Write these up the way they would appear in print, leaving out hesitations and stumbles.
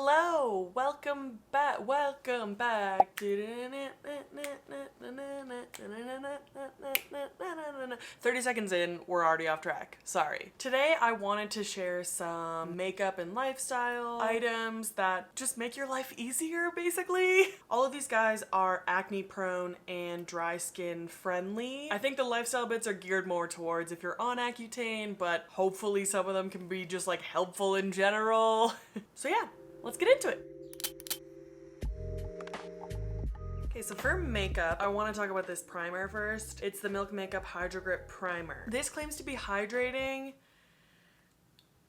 Hello, welcome back, 30 seconds in, we're already off track, sorry. Today I wanted to share some makeup and lifestyle items that just make your life easier, basically. All of these guys are acne prone and dry skin friendly. I think the lifestyle bits are geared more towards if you're on Accutane, but hopefully some of them can be just like helpful in general. So yeah. Let's get into it. Okay, so for makeup, I want to talk about this primer first. It's the Milk Makeup Hydro Grip Primer. This claims to be hydrating.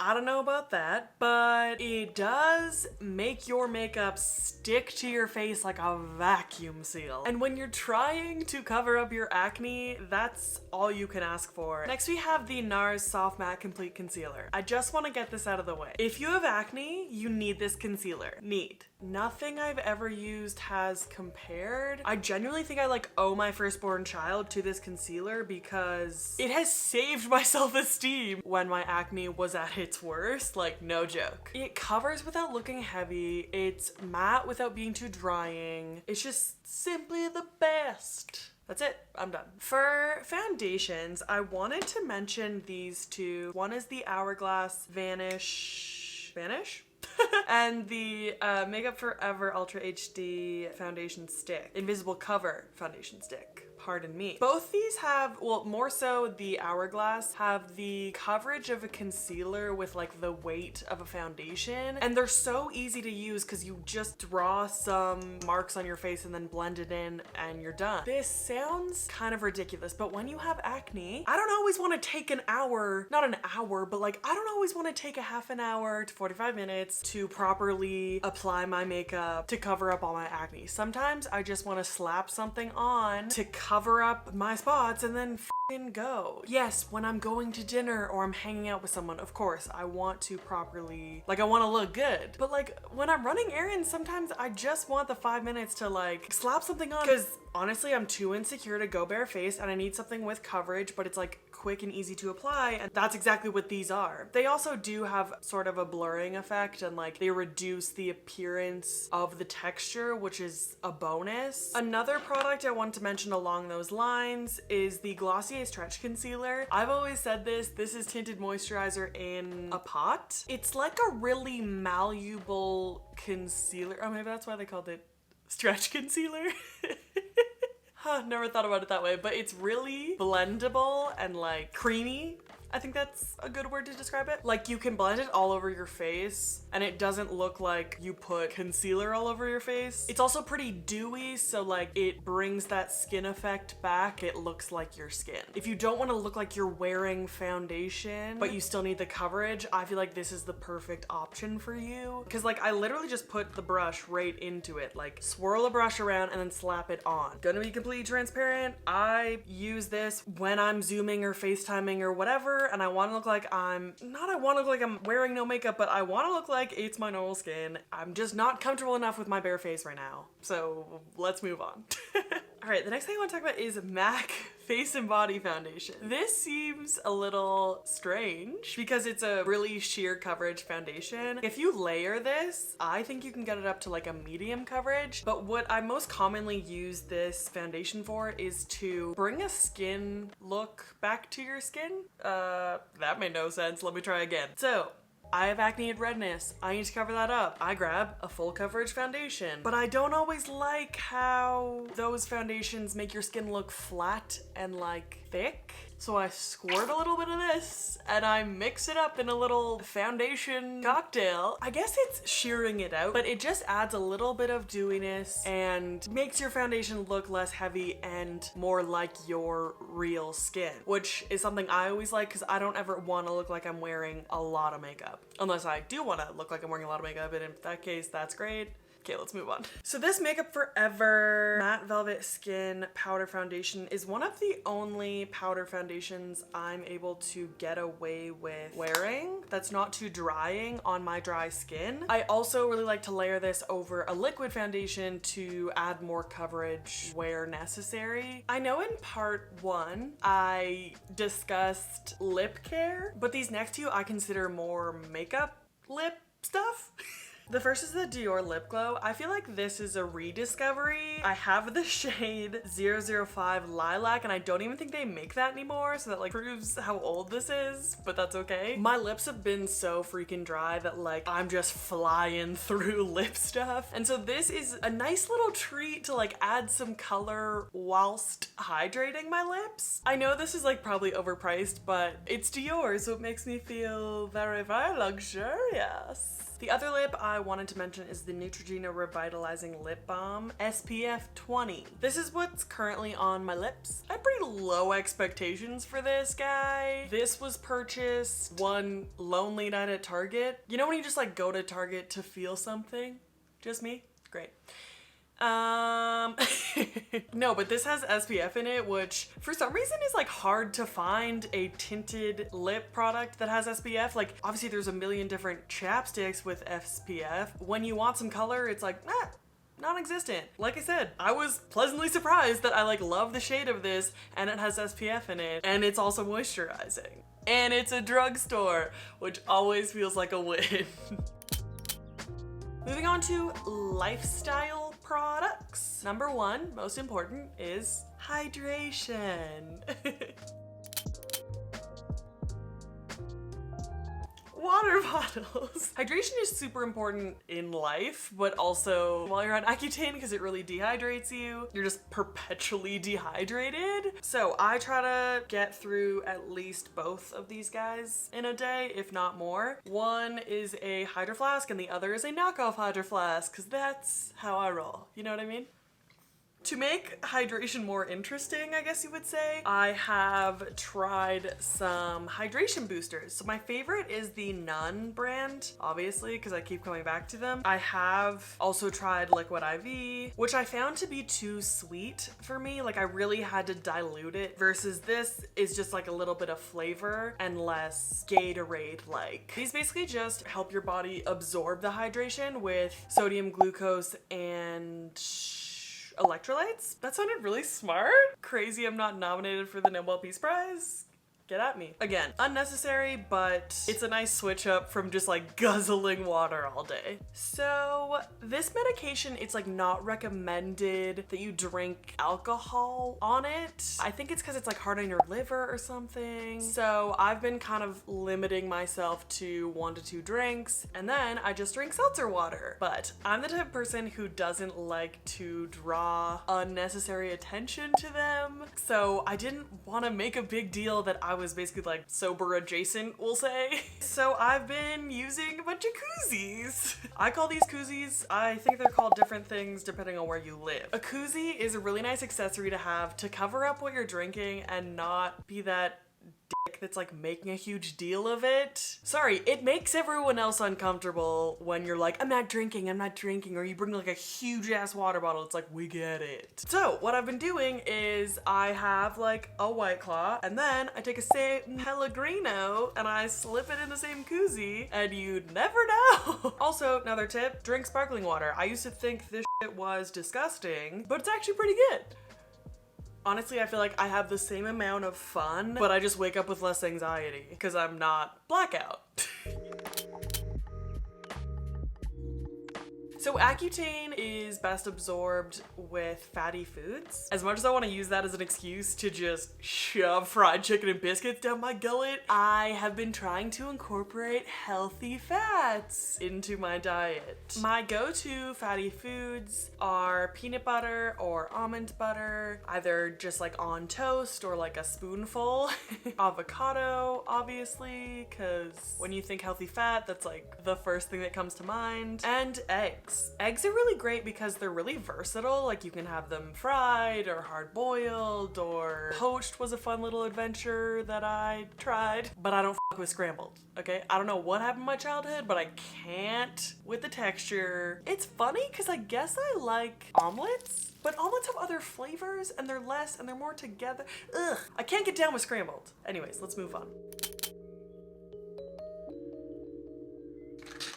I don't know about that, but it does make your makeup stick to your face like a vacuum seal. And when you're trying to cover up your acne, that's all you can ask for. Next, we have the Nars Soft Matte Complete Concealer. I just want to get this out of the way. If you have acne, you need this concealer. Need. Nothing I've ever used has compared. I genuinely think I owe my firstborn child to this concealer because it has saved my self-esteem when my acne was at its worst, no joke. It covers without looking heavy, it's matte without being too drying. It's just simply the best. That's it, I'm done. For foundations, I wanted to mention these two. One is the Hourglass Vanish? And the Makeup Forever Ultra HD Foundation Stick. Invisible Cover Foundation Stick. Pardon me. Both these have, well, more so the Hourglass, have the coverage of a concealer with the weight of a foundation. And they're so easy to use because you just draw some marks on your face and then blend it in and you're done. This sounds kind of ridiculous, but when you have acne, I don't always want to take an hour, not an hour, but I don't always want to take a half an hour to 45 minutes to properly apply my makeup to cover up all my acne. Sometimes I just want to slap something on to cover up my spots and then f***ing go. Yes, when I'm going to dinner or I'm hanging out with someone, of course, I want to properly, I want to look good. But when I'm running errands, sometimes I just want the 5 minutes to slap something on because honestly, I'm too insecure to go barefaced and I need something with coverage, but it's quick and easy to apply, and that's exactly what these are. They also do have sort of a blurring effect and they reduce the appearance of the texture, which is a bonus. Another product I want to mention along those lines is the Glossier Stretch Concealer. I've always said this is tinted moisturizer in a pot. It's like a really malleable concealer. Oh, maybe that's why they called it Stretch Concealer. Huh, never thought about it that way, but it's really blendable and creamy. I think that's a good word to describe it. You can blend it all over your face and it doesn't look like you put concealer all over your face. It's also pretty dewy, so it brings that skin effect back. It looks like your skin. If you don't want to look like you're wearing foundation, but you still need the coverage, I feel like this is the perfect option for you. Cause I literally just put the brush right into it. Swirl a brush around and then slap it on. Gonna be completely transparent. I use this when I'm Zooming or FaceTiming or whatever, and I want to look like I'm wearing no makeup, but I want to look like it's my normal skin. I'm just not comfortable enough with my bare face right now. So let's move on. All right, the next thing I want to talk about is MAC Face and Body Foundation. This seems a little strange because it's a really sheer coverage foundation. If you layer this, I think you can get it up to a medium coverage, but what I most commonly use this foundation for is to bring a skin look back to your skin. That made no sense. Let me try again. So, I have acne and redness. I need to cover that up. I grab a full coverage foundation, but I don't always like how those foundations make your skin look flat and thick. So I squirt a little bit of this and I mix it up in a little foundation cocktail. I guess it's shearing it out, but it just adds a little bit of dewiness and makes your foundation look less heavy and more like your real skin, which is something I always like because I don't ever want to look like I'm wearing a lot of makeup. Unless I do want to look like I'm wearing a lot of makeup, and in that case, that's great. Okay, let's move on. So this Makeup Forever Matte Velvet Skin Powder Foundation is one of the only powder foundations I'm able to get away with wearing that's not too drying on my dry skin. I also really like to layer this over a liquid foundation to add more coverage where necessary. I know in part 1 I discussed lip care, but these next two I consider more makeup lip stuff. The first is the Dior Lip Glow. I feel like this is a rediscovery. I have the shade 005 Lilac, and I don't even think they make that anymore, so that like proves how old this is, but that's okay. My lips have been so freaking dry that like I'm just flying through lip stuff. And so this is a nice little treat to like add some color whilst hydrating my lips. I know this is like probably overpriced, but it's Dior, so it makes me feel very, very luxurious. The other lip I wanted to mention is the Neutrogena Revitalizing Lip Balm SPF 20. This is what's currently on my lips. I had pretty low expectations for this guy. This was purchased one lonely night at Target. You know when you just like go to Target to feel something? Just me? Great. No, but this has SPF in it, which for some reason is like hard to find a tinted lip product that has SPF. Like obviously there's a million different chapsticks with SPF. When you want some color, it's like, non-existent. Like I said, I was pleasantly surprised that I like love the shade of this and it has SPF in it and it's also moisturizing. And it's a drugstore, which always feels like a win. Moving on to lifestyle products. Number one, most important, is hydration. Water bottles. Hydration is super important in life, but also while you're on Accutane because it really dehydrates you. You're just perpetually dehydrated. So I try to get through at least both of these guys in a day, if not more. One is a Hydro Flask and the other is a knockoff Hydro Flask because that's how I roll. You know what I mean? To make hydration more interesting, I guess you would say, I have tried some hydration boosters. So my favorite is the Nun brand, obviously, because I keep coming back to them. I have also tried Liquid IV, which I found to be too sweet for me. Like I really had to dilute it versus this is just like a little bit of flavor and less Gatorade-like. These basically just help your body absorb the hydration with sodium, glucose, and electrolytes? That sounded really smart. Crazy I'm not nominated for the Nobel Peace Prize. Get at me. Again, unnecessary, but it's a nice switch up from just like guzzling water all day. So this medication, it's like not recommended that you drink alcohol on it. I think it's because it's like hard on your liver or something. So I've been kind of limiting myself to 1 to 2 drinks, and then I just drink seltzer water. But I'm the type of person who doesn't like to draw unnecessary attention to them. So I didn't want to make a big deal that I was basically like sober adjacent, we'll say. So I've been using a bunch of koozies. I call these koozies, I think they're called different things depending on where you live. A koozie is a really nice accessory to have to cover up what you're drinking and not be that dick that's like making a huge deal of it. Sorry, it makes everyone else uncomfortable when you're like, I'm not drinking, or you bring like a huge ass water bottle. It's like, we get it. So what I've been doing is I have like a White Claw and then I take a San Pellegrino and I slip it in the same koozie and you'd never know. Also, another tip, drink sparkling water. I used to think this shit was disgusting, but it's actually pretty good. Honestly, I feel like I have the same amount of fun, but I just wake up with less anxiety because I'm not blackout. So Accutane is best absorbed with fatty foods. As much as I want to use that as an excuse to just shove fried chicken and biscuits down my gullet, I have been trying to incorporate healthy fats into my diet. My go-to fatty foods are peanut butter or almond butter, either just like on toast or like a spoonful. Avocado, obviously, because when you think healthy fat, that's like the first thing that comes to mind. And eggs. Eggs are really great because they're really versatile. Like you can have them fried or hard boiled, or poached was a fun little adventure that I tried, but I don't f with scrambled, okay? I don't know what happened in my childhood, but I can't with the texture. It's funny because I guess I like omelets, but omelets have other flavors and they're less and they're more together. Ugh, I can't get down with scrambled. Anyways, let's move on.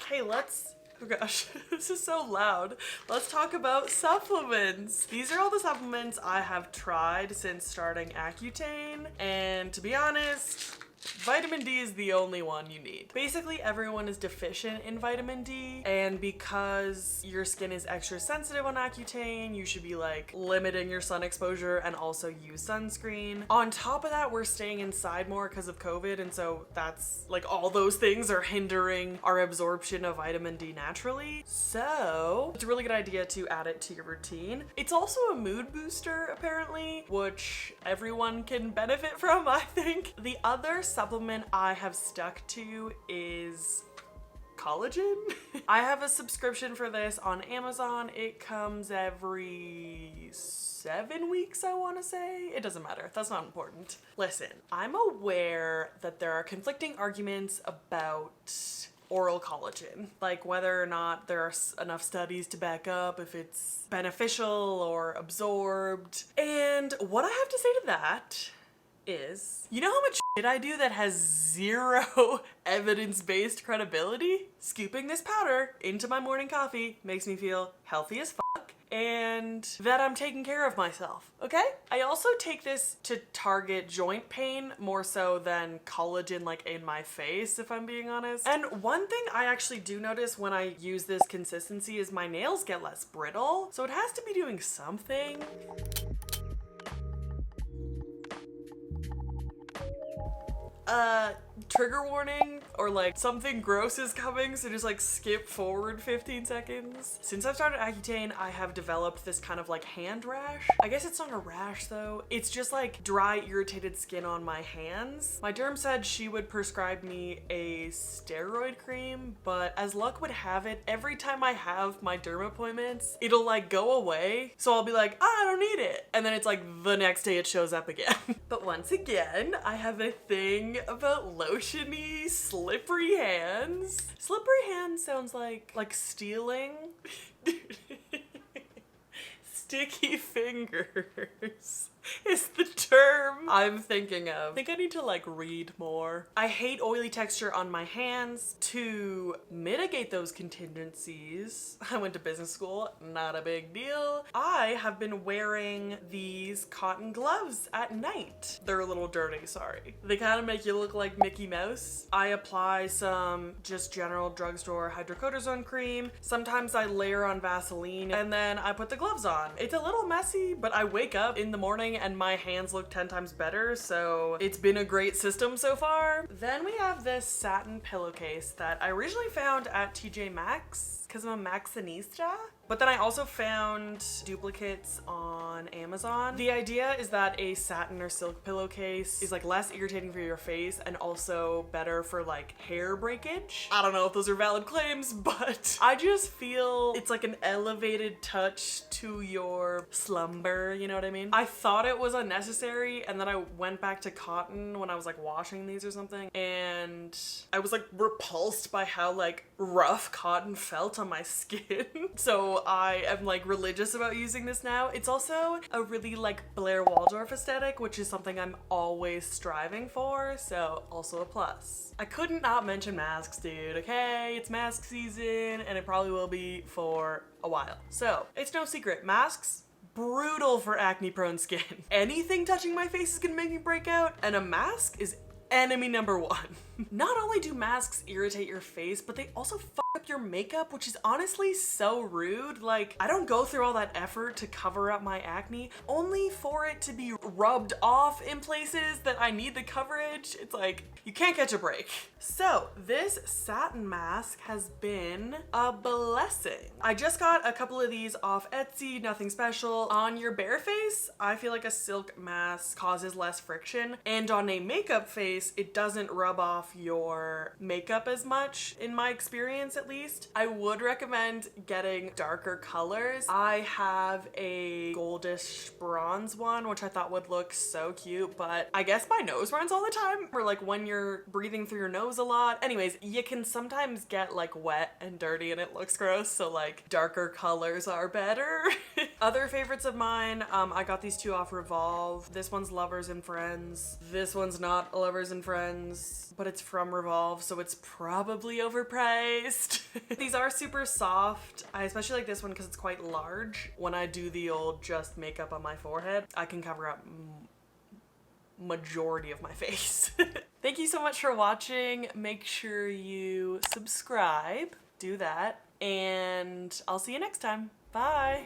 Okay, oh gosh, this is so loud. Let's talk about supplements. These are all the supplements I have tried since starting Accutane, and to be honest, Vitamin D is the only one you need. Basically, everyone is deficient in vitamin D, and because your skin is extra sensitive on Accutane, you should be like limiting your sun exposure and also use sunscreen. On top of that, we're staying inside more because of COVID, and so that's like all those things are hindering our absorption of vitamin D naturally. So it's a really good idea to add it to your routine. It's also a mood booster apparently, which everyone can benefit from, I think. The other supplement I have stuck to is collagen. I have a subscription for this on Amazon. It comes every 7 weeks, I want to say. It doesn't matter. That's not important. Listen, I'm aware that there are conflicting arguments about oral collagen, like whether or not there are enough studies to back up if it's beneficial or absorbed. And what I have to say to that is, you know how much shit I do that has zero evidence-based credibility? Scooping this powder into my morning coffee makes me feel healthy as fuck and that I'm taking care of myself, okay? I also take this to target joint pain more so than collagen like in my face, if I'm being honest. And one thing I actually do notice when I use this consistency is my nails get less brittle, so it has to be doing something. Trigger warning, or like something gross is coming, so just like skip forward 15 seconds. Since I've started Accutane, I have developed this kind of like hand rash. I guess it's not a rash though. It's just like dry, irritated skin on my hands. My derm said she would prescribe me a steroid cream, but as luck would have it, every time I have my derm appointments, it'll like go away. So I'll be like, oh, I don't need it. And then it's like the next day it shows up again. But once again, I have a thing about lotiony, slippery hands. Slippery hands sounds like stealing. Sticky fingers is the term I'm thinking of. I think I need to like read more. I hate oily texture on my hands. To mitigate those contingencies, I went to business school, not a big deal. I have been wearing these cotton gloves at night. They're a little dirty, sorry. They kind of make you look like Mickey Mouse. I apply some just general drugstore hydrocortisone cream. Sometimes I layer on Vaseline and then I put the gloves on. It's a little messy, but I wake up in the morning and my hands look 10 times better, so it's been a great system so far. Then we have this satin pillowcase that I originally found at TJ Maxx because I'm a Maxxinista. But then I also found duplicates on Amazon. The idea is that a satin or silk pillowcase is like less irritating for your face and also better for like hair breakage. I don't know if those are valid claims, but I just feel it's like an elevated touch to your slumber, you know what I mean? I thought it was unnecessary, and then I went back to cotton when I was like washing these or something, and I was like repulsed by how like rough cotton felt on my skin. So I am like religious about using this now. It's also a really like Blair Waldorf aesthetic, which is something I'm always striving for, so also a plus. I couldn't not mention masks, dude, okay? It's mask season and it probably will be for a while. So it's no secret, masks, brutal for acne prone skin. Anything touching my face is gonna make me break out, and a mask is enemy number one. Not only do masks irritate your face, but they also fuck up your makeup, which is honestly so rude. Like, I don't go through all that effort to cover up my acne only for it to be rubbed off in places that I need the coverage. It's like, you can't catch a break. So this satin mask has been a blessing. I just got a couple of these off Etsy, nothing special. On your bare face, I feel like a silk mask causes less friction, and on a makeup face, it doesn't rub off your makeup as much, in my experience at least. I would recommend getting darker colors. I have a goldish bronze one, which I thought would look so cute, but I guess my nose runs all the time, or like when you're breathing through your nose a lot. Anyways, you can sometimes get like wet and dirty and it looks gross, so like darker colors are better. Other favorites of mine, I got these two off Revolve. This one's Lovers and Friends. This one's not Lovers and Friends, but it's from Revolve, so it's probably overpriced. These are super soft. I especially like this one because it's quite large. When I do the old just makeup on my forehead, I can cover up majority of my face. Thank you so much for watching. Make sure you subscribe, do that, and I'll see you next time. Bye.